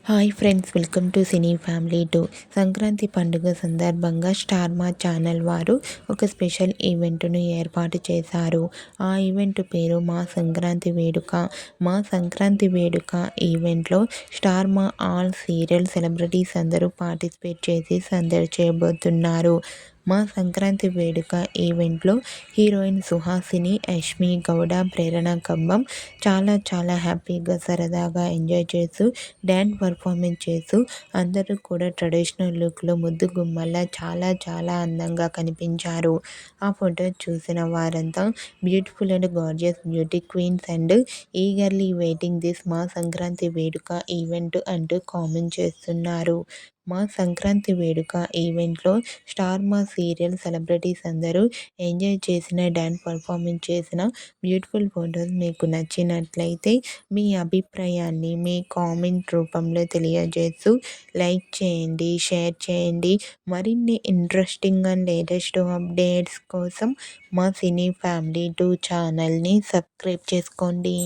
Hi friends, welcome to cine family 2. Sankranti పండుగ సందర్భంగా star మా ఛానల్ వారు ఒక స్పెషల్ ఈవెంట్ను ఏర్పాటు చేశారు. ఆ ఈవెంట్ పేరు మా సంక్రాంతి వేడుక. మా సంక్రాంతి వేడుక ఈవెంట్లో స్టార్ మా ఆల్ సీరియల్ సెలబ్రిటీస్ అందరూ పార్టిసిపేట్ చేసి సందడి చేయబోతున్నారు. మా సంక్రాంతి వేడుక ఈవెంట్లో హీరోయిన్ సుహాసిని, యష్మి గౌడ, ప్రేరణ కంబం చాలా హ్యాపీగా సరదాగా ఎంజాయ్ చేస్తూ డ్యాన్స్ పర్ఫార్మెన్స్ చేస్తూ అందరూ కూడా ట్రెడిషనల్ లుక్లో ముద్దు గుమ్మల్లా చాలా అందంగా కనిపించారు. ఆ ఫోటో చూసిన వారంతా beautiful and gorgeous beauty queens and eagerly waiting this మా సంక్రాంతి వేడుక ఈవెంట్ అంటూ కామెంట్ చేస్తున్నారు. మా సంక్రాంతి వేడుక ఈవెంట్లో స్టార్ మా సీరియల్ సెలబ్రిటీస్ అందరూ ఎంజాయ్ చేసిన, డ్యాన్స్ పర్ఫార్మెన్స్ చేసిన బ్యూటిఫుల్ ఫొటోస్ మీకు నచ్చినట్లయితే మీ అభిప్రాయాన్ని మీ కామెంట్ రూపంలో తెలియజేస్తూ లైక్ చేయండి, షేర్ చేయండి. మరిన్ని ఇంట్రెస్టింగ్ అండ్ లేటెస్ట్ అప్డేట్స్ కోసం మా సినీ ఫ్యామిలీ 2 ఛానల్ని సబ్స్క్రైబ్ చేసుకోండి.